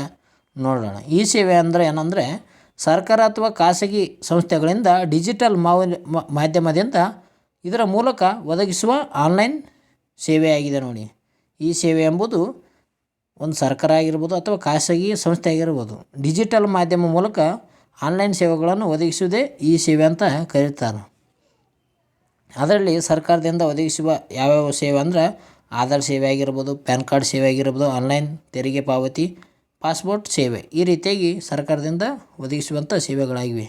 ನೋಡೋಣ. ಈ ಸೇವೆ ಅಂದರೆ ಏನಂದರೆ ಸರ್ಕಾರ ಅಥವಾ ಖಾಸಗಿ ಸಂಸ್ಥೆಗಳಿಂದ ಡಿಜಿಟಲ್ ಮಾಧ್ಯಮದಿಂದ ಇದರ ಮೂಲಕ ಒದಗಿಸುವ ಆನ್ಲೈನ್ ಸೇವೆಯಾಗಿದೆ ನೋಡಿ. ಈ ಸೇವೆ ಎಂಬುದು ಒಂದು ಸರ್ಕಾರ ಆಗಿರ್ಬೋದು ಅಥವಾ ಖಾಸಗಿ ಸಂಸ್ಥೆ ಆಗಿರ್ಬೋದು, ಡಿಜಿಟಲ್ ಮಾಧ್ಯಮ ಮೂಲಕ ಆನ್ಲೈನ್ ಸೇವೆಗಳನ್ನು ಒದಗಿಸುವುದೇ ಈ ಸೇವೆ ಅಂತ ಕರೀತಾರೆ. ಅದರಲ್ಲಿ ಸರ್ಕಾರದಿಂದ ಒದಗಿಸುವ ಯಾವ್ಯಾವ ಸೇವೆ ಅಂದರೆ ಆಧಾರ್ ಸೇವೆ ಆಗಿರ್ಬೋದು, ಪ್ಯಾನ್ ಕಾರ್ಡ್ ಸೇವೆ ಆಗಿರ್ಬೋದು, ಆನ್ಲೈನ್ ತೆರಿಗೆ ಪಾವತಿ, ಪಾಸ್ಪೋರ್ಟ್ ಸೇವೆ ಈ ರೀತಿಯಾಗಿ ಸರ್ಕಾರದಿಂದ ಒದಗಿಸುವಂಥ ಸೇವೆಗಳಾಗಿವೆ.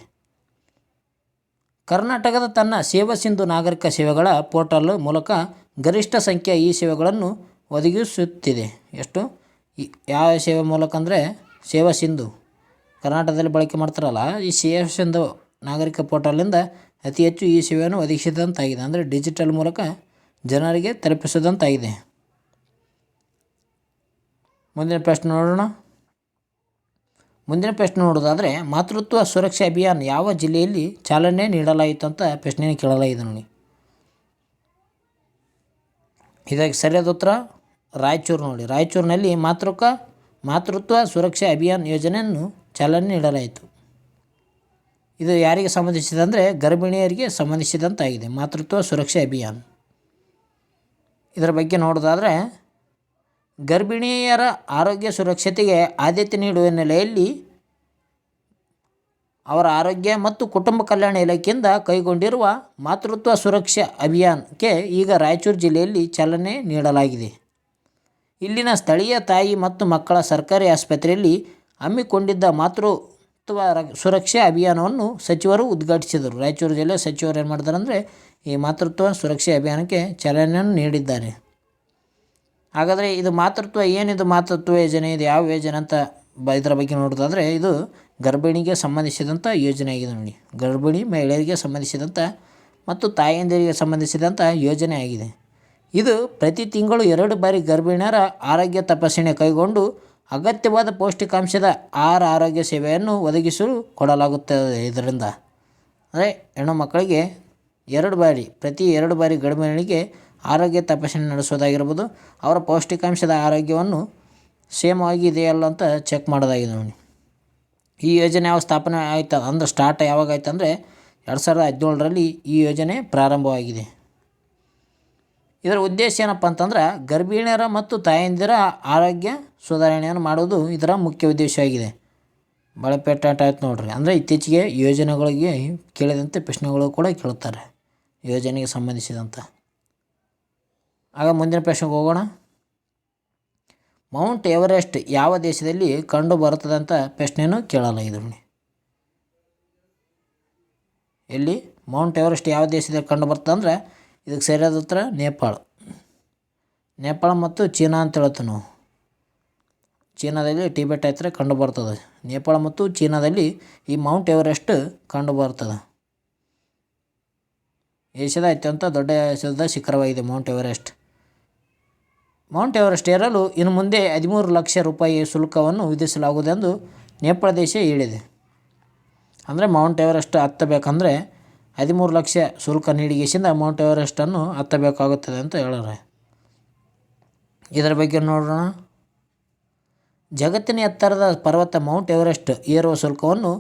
ಕರ್ನಾಟಕದ ತನ್ನ ಸೇವಾ ಸಿಂಧು ನಾಗರಿಕ ಸೇವೆಗಳ ಪೋರ್ಟಲ್ ಮೂಲಕ ಗರಿಷ್ಠ ಸಂಖ್ಯೆಯ ಈ ಸೇವೆಗಳನ್ನು ಒದಗಿಸುತ್ತಿದೆ. ಎಷ್ಟು ಯಾವ ಸೇವೆ ಮೂಲಕ ಅಂದರೆ ಸೇವಾ ಸಿಂಧು ಕರ್ನಾಟಕದಲ್ಲಿ ಬಳಕೆ ಮಾಡ್ತಾರಲ್ಲ, ಈ ಸೇವಾ ಸಿಂಧು ನಾಗರಿಕ ಪೋರ್ಟಲ್ನಿಂದ ಅತಿ ಹೆಚ್ಚು ಈ ಸೇವೆಯನ್ನು ಒದಗಿಸಿದಂತಾಗಿದೆ. ಅಂದರೆ ಡಿಜಿಟಲ್ ಮೂಲಕ ಜನರಿಗೆ ತಲುಪಿಸಿದಂತಾಗಿದೆ. ಮುಂದಿನ ಪ್ರಶ್ನೆ ನೋಡೋಣ. ಮುಂದಿನ ಪ್ರಶ್ನೆ ನೋಡೋದಾದರೆ, ಮಾತೃತ್ವ ಸುರಕ್ಷಾ ಅಭಿಯಾನ ಯಾವ ಜಿಲ್ಲೆಯಲ್ಲಿ ಚಾಲನೆ ನೀಡಲಾಯಿತು ಅಂತ ಪ್ರಶ್ನೆಯನ್ನು ಕೇಳಲಾಗಿದೆ ನೋಡಿ. ಇದಕ್ಕೆ ಸರಿಯಾದ ಉತ್ತರ ರಾಯಚೂರು ನೋಡಿ. ರಾಯಚೂರಿನಲ್ಲಿ ಮಾತೃತ್ವ ಸುರಕ್ಷಾ ಅಭಿಯಾನ ಯೋಜನೆಯನ್ನು ಚಾಲನೆ ನೀಡಲಾಯಿತು. ಇದು ಯಾರಿಗೆ ಸಂಬಂಧಿಸಿದೆ ಅಂದರೆ ಗರ್ಭಿಣಿಯರಿಗೆ ಸಂಬಂಧಿಸಿದಂತಾಗಿದೆ ಮಾತೃತ್ವ ಸುರಕ್ಷಾ ಅಭಿಯಾನ. ಇದರ ಬಗ್ಗೆ ನೋಡೋದಾದರೆ, ಗರ್ಭಿಣಿಯರ ಆರೋಗ್ಯ ಸುರಕ್ಷತೆಗೆ ಆದ್ಯತೆ ನೀಡುವ ಹಿನ್ನೆಲೆಯಲ್ಲಿ ಅವರ ಆರೋಗ್ಯ ಮತ್ತು ಕುಟುಂಬ ಕಲ್ಯಾಣ ಇಲಾಖೆಯಿಂದ ಕೈಗೊಂಡಿರುವ ಮಾತೃತ್ವ ಸುರಕ್ಷಾ ಅಭಿಯಾನಕ್ಕೆ ಈಗ ರಾಯಚೂರು ಜಿಲ್ಲೆಯಲ್ಲಿ ಚಾಲನೆ ನೀಡಲಾಗಿದೆ. ಇಲ್ಲಿನ ಸ್ಥಳೀಯ ತಾಯಿ ಮತ್ತು ಮಕ್ಕಳ ಸರ್ಕಾರಿ ಆಸ್ಪತ್ರೆಯಲ್ಲಿ ಹಮ್ಮಿಕೊಂಡಿದ್ದ ಮಾತೃತ್ವ ಸುರಕ್ಷಾ ಅಭಿಯಾನವನ್ನು ಸಚಿವರು ಉದ್ಘಾಟಿಸಿದರು. ರಾಯಚೂರು ಜಿಲ್ಲೆ ಸಚಿವರು ಏನು ಮಾಡಿದ್ದಾರೆ ಅಂದರೆ ಈ ಮಾತೃತ್ವ ಸುರಕ್ಷಾ ಅಭಿಯಾನಕ್ಕೆ ಚಾಲನೆಯನ್ನು ನೀಡಿದ್ದಾರೆ. ಹಾಗಾದರೆ ಇದು ಮಾತೃತ್ವ ಏನಿದು ಮಾತೃತ್ವ ಯೋಜನೆ, ಇದು ಯಾವ ಯೋಜನೆ ಅಂತ ಇದರ ಬಗ್ಗೆ ನೋಡೋದಾದರೆ, ಇದು ಗರ್ಭಿಣಿಗೆ ಸಂಬಂಧಿಸಿದಂಥ ಯೋಜನೆ ಆಗಿದೆ ನೋಡಿ. ಗರ್ಭಿಣಿ ಮಹಿಳೆಯರಿಗೆ ಸಂಬಂಧಿಸಿದಂಥ ಮತ್ತು ತಾಯಂದಿರಿಗೆ ಸಂಬಂಧಿಸಿದಂಥ ಯೋಜನೆ ಆಗಿದೆ. ಇದು ಪ್ರತಿ ತಿಂಗಳು 2 ಬಾರಿ ಗರ್ಭಿಣಿಯರ ಆರೋಗ್ಯ ತಪಾಸಣೆ ಕೈಗೊಂಡು ಅಗತ್ಯವಾದ ಪೌಷ್ಟಿಕಾಂಶದ ಆರೋಗ್ಯ ಸೇವೆಯನ್ನು ಒದಗಿಸಲು ಕೊಡಲಾಗುತ್ತದೆ. ಇದರಿಂದ ಅಂದರೆ ಹೆಣ್ಣು ಮಕ್ಕಳಿಗೆ ಪ್ರತಿ 2 ಬಾರಿ ಗರ್ಭಿಣಿಗೆ ಆರೋಗ್ಯ ತಪಾಸಣೆ ನಡೆಸೋದಾಗಿರ್ಬೋದು, ಅವರ ಪೌಷ್ಟಿಕಾಂಶದ ಆರೋಗ್ಯವನ್ನು ಸೇಮವಾಗಿ ಇದೆಯಲ್ಲ ಅಂತ ಚೆಕ್ ಮಾಡೋದಾಗಿದೆ ನೋಡಿ. ಈ ಯೋಜನೆ ಯಾವ ಸ್ಥಾಪನೆ ಆಯಿತು ಅಂದರೆ ಸ್ಟಾರ್ಟ್ ಯಾವಾಗ ಆಯ್ತು ಅಂದರೆ 2017ರಲ್ಲಿ ಈ ಯೋಜನೆ ಪ್ರಾರಂಭವಾಗಿದೆ. ಇದರ ಉದ್ದೇಶ ಏನಪ್ಪ ಅಂತಂದ್ರೆ ಗರ್ಭಿಣಿಯರ ಮತ್ತು ತಾಯಂದಿರ ಆರೋಗ್ಯ ಸುಧಾರಣೆಯನ್ನು ಮಾಡೋದು ಇದರ ಮುಖ್ಯ ಉದ್ದೇಶವಾಗಿದೆ. ಭಾಳ ಪೇಟೆಂಟ್ ಆಯ್ತು ನೋಡ್ರಿ. ಅಂದರೆ ಇತ್ತೀಚೆಗೆ ಯೋಜನೆಗಳಿಗೆ ಕೇಳಿದಂತೆ ಪ್ರಶ್ನೆಗಳು ಕೂಡ ಕೇಳುತ್ತಾರೆ ಯೋಜನೆಗೆ ಸಂಬಂಧಿಸಿದಂಥ. ಆಗ ಮುಂದಿನ ಪ್ರಶ್ನೆಗೆ ಹೋಗೋಣ. ಮೌಂಟ್ ಎವರೆಸ್ಟ್ ಯಾವ ದೇಶದಲ್ಲಿ ಕಂಡು ಬರುತ್ತದೆ ಅಂತ ಪ್ರಶ್ನೆಯನ್ನು ಕೇಳಲಾಗಿದೆ. ಎಲ್ಲಿ ಮೌಂಟ್ ಎವರೆಸ್ಟ್ ಯಾವ ದೇಶದಲ್ಲಿ ಕಂಡು ಬರ್ತದೆ ಅಂದರೆ ಇದಕ್ಕೆ ಸರಿಯಾದ ಉತ್ತರ ನೇಪಾಳ ಮತ್ತು ಚೀನಾ ಅಂತ ಹೇಳ್ತೀವಿ ನಾವು. ಚೀನಾದಲ್ಲಿ ಟಿಬೆಟ್ ಹತ್ತಿರ ಕಂಡು ಬರ್ತದೆ. ನೇಪಾಳ ಮತ್ತು ಚೀನಾದಲ್ಲಿ ಈ ಮೌಂಟ್ ಎವರೆಸ್ಟ್ ಕಂಡು ಬರ್ತದೆ. ಏಷ್ಯಾದ ಅತ್ಯಂತ ದೊಡ್ಡ ಎತ್ತರದ ಶಿಖರವಾಗಿದೆ ಮೌಂಟ್ ಎವರೆಸ್ಟ್. ಮೌಂಟ್ ಎವರೆಸ್ಟ್ ಏರಲು ಇನ್ನು ಮುಂದೆ 13 ಲಕ್ಷ ರೂಪಾಯಿ ಶುಲ್ಕವನ್ನು ವಿಧಿಸಲಾಗುವುದೆಂದು ನೇಪಾಳ ದೇಶ ಹೇಳಿದೆ. ಅಂದರೆ ಮೌಂಟ್ ಎವರೆಸ್ಟ್ ಹತ್ತಬೇಕಂದ್ರೆ 13 ಲಕ್ಷ ಶುಲ್ಕ ನೀಡಿಗೆಸಿಂದ ಮೌಂಟ್ ಎವರೆಸ್ಟನ್ನು ಹತ್ತಬೇಕಾಗುತ್ತದೆ ಅಂತ ಹೇಳ್ಯಾರೆ. ಇದರ ಬಗ್ಗೆ ನೋಡೋಣ. ಜಗತ್ತಿನ ಎತ್ತರದ ಪರ್ವತ ಮೌಂಟ್ ಎವರೆಸ್ಟ್ ಏರುವ ಶುಲ್ಕವನ್ನು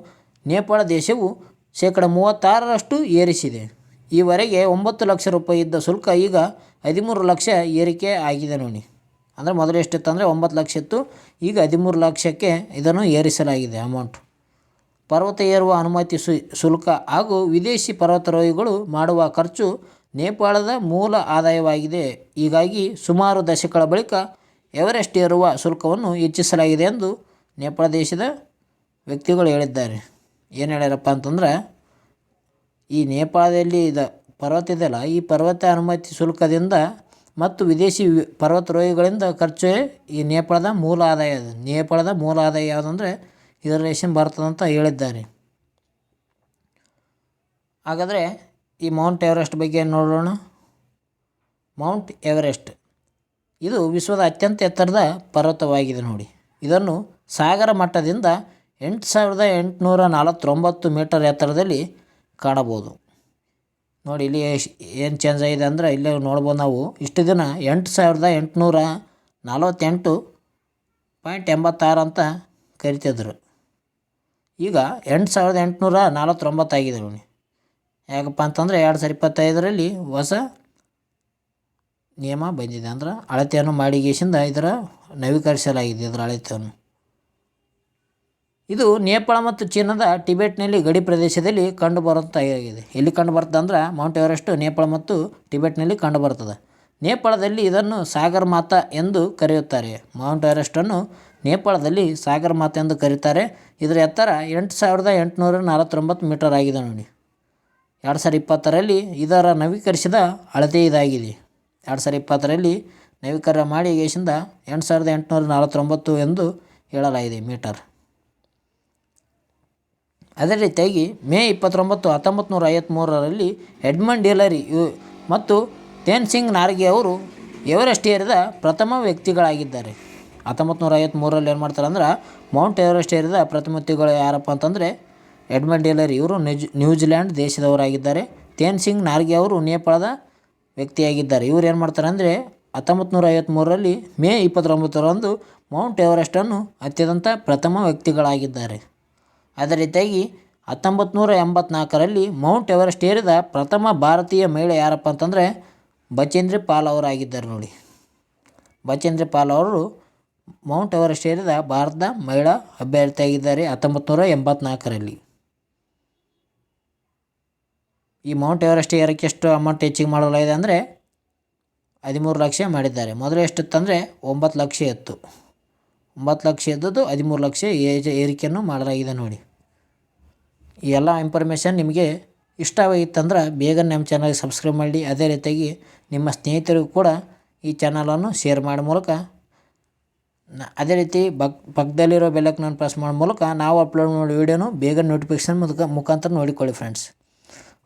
ನೇಪಾಳ ದೇಶವು 36% ಏರಿಸಿದೆ. ಈವರೆಗೆ 9 ಲಕ್ಷ ರೂಪಾಯಿ ಇದ್ದ ಶುಲ್ಕ ಈಗ 13 ಲಕ್ಷ ಏರಿಕೆ ಆಗಿದೆ ನೋಡಿ. ಅಂದರೆ ಮೊದಲು ಎಷ್ಟಿತ್ತು ಅಂದರೆ 9 ಲಕ್ಷ ಇತ್ತು, ಈಗ 13 ಲಕ್ಷಕ್ಕೆ ಇದನ್ನು ಏರಿಸಲಾಗಿದೆ ಅಮೌಂಟ್. ಪರ್ವತ ಏರುವ ಅನುಮತಿ ಶುಲ್ಕ ಹಾಗೂ ವಿದೇಶಿ ಪರ್ವತಾರೋಹಿಗಳು ಮಾಡುವ ಖರ್ಚು ನೇಪಾಳದ ಮೂಲ ಆದಾಯವಾಗಿದೆ. ಹೀಗಾಗಿ ಸುಮಾರು ದಶಕಗಳ ಬಳಿಕ ಎವರೆಸ್ಟ್ ಏರುವ ಶುಲ್ಕವನ್ನು ಹೆಚ್ಚಿಸಲಾಗಿದೆ ಎಂದು ನೇಪಾಳ ದೇಶದ ವ್ಯಕ್ತಿಗಳು ಹೇಳಿದ್ದಾರೆ. ಏನು ಹೇಳ್ಯಾರಪ್ಪ ಅಂತಂದ್ರೆ, ಈ ನೇಪಾಳದಲ್ಲಿ ಪರ್ವತ ಇದೆಯಲ್ಲ, ಈ ಪರ್ವತ ಅನುಮತಿ ಶುಲ್ಕದಿಂದ ಮತ್ತು ವಿದೇಶಿ ಪರ್ವತಾರೋಹಿಗಳಿಂದ ಖರ್ಚು ಈ ನೇಪಾಳದ ಮೂಲ ಆದಾಯ. ನೇಪಾಳದ ಮೂಲ ಆದಾಯ ಯಾವುದಂದರೆ ಇದರ ರೇಷನ್ ಬರ್ತದಂತ ಹೇಳಿದ್ದಾರೆ. ಹಾಗಾದರೆ ಈ ಮೌಂಟ್ ಎವರೆಸ್ಟ್ ಬಗ್ಗೆ ನೋಡೋಣ. ಮೌಂಟ್ ಎವರೆಸ್ಟ್ ಇದು ವಿಶ್ವದ ಅತ್ಯಂತ ಎತ್ತರದ ಪರ್ವತವಾಗಿದೆ ನೋಡಿ. ಇದನ್ನು ಸಾಗರ ಮಟ್ಟದಿಂದ 8849 ಮೀಟರ್ ಎತ್ತರದಲ್ಲಿ ಕಾಣಬಹುದು ನೋಡಿ. ಇಲ್ಲಿ ಏನು ಚೇಂಜ್ ಆಗಿದೆ ಅಂದರೆ ಇಲ್ಲೇ ನೋಡ್ಬೋದು ನಾವು. ಇಷ್ಟು ದಿನ 8848.86 ಅಂತ ಕರಿತಿದ್ರು. ಈಗ 8849 ಆಗಿದೆ ನೋಡಿ. ಯಾಕಪ್ಪ ಅಂತಂದರೆ 2025ರಲ್ಲಿ ಹೊಸ ನಿಯಮ ಬಂದಿದೆ. ಅಂದ್ರೆ ಅಳತೆಯನ್ನು ಮಾಡಿಗೆಸಿಂದ ಇದರ ನವೀಕರಿಸಲಾಗಿದೆ ಇದರ ಅಳತೆಯನ್ನು. ಇದು ನೇಪಾಳ ಮತ್ತು ಚೀನಾದ ಟಿಬೆಟ್ನಲ್ಲಿ ಗಡಿ ಪ್ರದೇಶದಲ್ಲಿ ಕಂಡುಬರುವಂತಾಗಿದೆ. ಎಲ್ಲಿ ಕಂಡು ಬರ್ತದೆ ಅಂದ್ರೆ ಮೌಂಟ್ ಎವರೆಸ್ಟ್ ನೇಪಾಳ ಮತ್ತು ಟಿಬೆಟ್ನಲ್ಲಿ ಕಂಡುಬರ್ತದೆ. ನೇಪಾಳದಲ್ಲಿ ಇದನ್ನು ಸಾಗರ ಮಾತಾ ಎಂದು ಕರೆಯುತ್ತಾರೆ. ಮೌಂಟ್ ಎವರೆಸ್ಟನ್ನು ನೇಪಾಳದಲ್ಲಿ ಸಾಗರ ಮಾತಾ ಎಂದು ಕರೀತಾರೆ. ಇದರ ಎತ್ತರ 8849 ಮೀಟರ್ ಆಗಿದೆ ನೋಡಿ. 2020ರಲ್ಲಿ ಇದರ ನವೀಕರಿಸಿದ ಅಳತೆ ಇದಾಗಿದೆ. 2020ರಲ್ಲಿ ನವೀಕರಣ ಮಾಡಿ ಗೇಸಿಂದ 8849 ಎಂದು ಹೇಳಲಾಗಿದೆ ಮೀಟರ್. ಅದೇ ರೀತಿಯಾಗಿ ಮೇ 29, 1953ರಲ್ಲಿ ಎಡ್ಮಂಡ್ ಹಿಲರಿ ಮತ್ತು ತೇನ್ಸಿಂಗ್ ನಾರ್ಗೆ ಅವರು ಎವರೆಸ್ಟ್ ಏರಿದ ಪ್ರಥಮ ವ್ಯಕ್ತಿಗಳಾಗಿದ್ದಾರೆ. 1953ರಲ್ಲಿ ಏನು ಮಾಡ್ತಾರೆ ಅಂದ್ರೆ ಮೌಂಟ್ ಎವರೆಸ್ಟ್ ಏರಿದ ಪ್ರಥಮ ವ್ಯಕ್ತಿಗಳು ಯಾರಪ್ಪ ಅಂತಂದರೆ ಎಡ್ಮಂಡ್ ಹಿಲರಿ ಇವರು ನ್ಯೂಜಿಲ್ಯಾಂಡ್ ದೇಶದವರಾಗಿದ್ದಾರೆ. ತೇನ್ಸಿಂಗ್ ನಾರ್ಗೆ ಅವರು ನೇಪಾಳದ ವ್ಯಕ್ತಿಯಾಗಿದ್ದಾರೆ. ಇವರು ಏನು ಮಾಡ್ತಾರೆ ಅಂದರೆ 1953ರಲ್ಲಿ ಮೇ 29ರಂದು ಮೌಂಟ್ ಎವರೆಸ್ಟನ್ನು ಹತ್ತಿದಂಥ ಪ್ರಥಮ ವ್ಯಕ್ತಿಗಳಾಗಿದ್ದಾರೆ. ಅದೇ ರೀತಿಯಾಗಿ 1984ರಲ್ಲಿ ಮೌಂಟ್ ಎವರೆಸ್ಟ್ ಏರಿದ ಪ್ರಥಮ ಭಾರತೀಯ ಮಹಿಳೆ ಯಾರಪ್ಪ ಅಂತಂದರೆ ಬಚೇಂದ್ರಿ ಪಾಲ್ ಅವರಾಗಿದ್ದಾರೆ. ನೋಡಿ, ಬಚೇಂದ್ರಿ ಪಾಲ್ ಅವರು ಮೌಂಟ್ ಎವರೆಸ್ಟ್ ಏರಿದ ಭಾರತದ ಮಹಿಳಾ ಅಭ್ಯರ್ಥಿಯಾಗಿದ್ದಾರೆ 1984ರಲ್ಲಿ. ಈ ಮೌಂಟ್ ಎವರೆಸ್ಟ್ ಏರಕ್ಕೆ ಎಷ್ಟು ಅಮೌಂಟ್ ಹೆಚ್ಚಿಗೆ ಮಾಡಲಾಗಿದೆ ಅಂದರೆ 13 ಲಕ್ಷ ಮಾಡಿದ್ದಾರೆ. ಮೊದಲು ಎಷ್ಟಿತ್ತಂದರೆ 9 ಲಕ್ಷ ಇತ್ತು. 9 ಲಕ್ಷ ಇದ್ದದ್ದು 13 ಲಕ್ಷ ಏರಿಕೆಯನ್ನು ಮಾಡಲಾಗಿದೆ. ನೋಡಿ, ಈ ಎಲ್ಲ ಇನ್ಫಾರ್ಮೇಷನ್ ನಿಮಗೆ ಇಷ್ಟವಾಗಿತ್ತಂದ್ರೆ ಬೇಗ ನಮ್ಮ ಚಾನಲ್ಗೆ ಸಬ್ಸ್ಕ್ರೈಬ್ ಮಾಡಿ. ಅದೇ ರೀತಿಯಾಗಿ ನಿಮ್ಮ ಸ್ನೇಹಿತರಿಗೂ ಕೂಡ ಈ ಚಾನಲನ್ನು ಶೇರ್ ಮಾಡೋ ಮೂಲಕ ಅದೇ ರೀತಿ ಪಕ್ಕದಲ್ಲಿರೋ ಬೆಲ್ಲೈಕನ್ ಪ್ರೆಸ್ ಮಾಡೋ ಮೂಲಕ ನಾವು ಅಪ್ಲೋಡ್ ಮಾಡೋ ವೀಡಿಯೋನು ಬೇಗ ನೋಟಿಫಿಕೇಷನ್ ಮುಖಾಂತರ ನೋಡಿಕೊಳ್ಳಿ ಫ್ರೆಂಡ್ಸ್.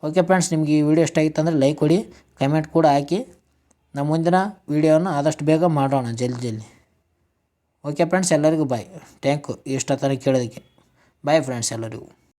ಓಕೆ ಫ್ರೆಂಡ್ಸ್, ನಿಮಗೆ ಈ ವಿಡಿಯೋ ಇಷ್ಟ ಆಗಿತ್ತು ಅಂದರೆ ಲೈಕ್ ಕೊಡಿ, ಕಮೆಂಟ್ ಕೂಡ ಹಾಕಿ. ನಮ್ಮ ಮುಂದಿನ ವೀಡಿಯೋನ ಆದಷ್ಟು ಬೇಗ ಮಾಡೋಣ ಜಲ್ದಿ. ಓಕೆ ಫ್ರೆಂಡ್ಸ್, ಎಲ್ಲರಿಗೂ ಬಾಯ್. ಥ್ಯಾಂಕ್ ಯು ಇಷ್ಟ ತನಕ ಕೇಳೋದಕ್ಕೆ. ಬಾಯ್ ಫ್ರೆಂಡ್ಸ್ ಎಲ್ಲರಿಗೂ.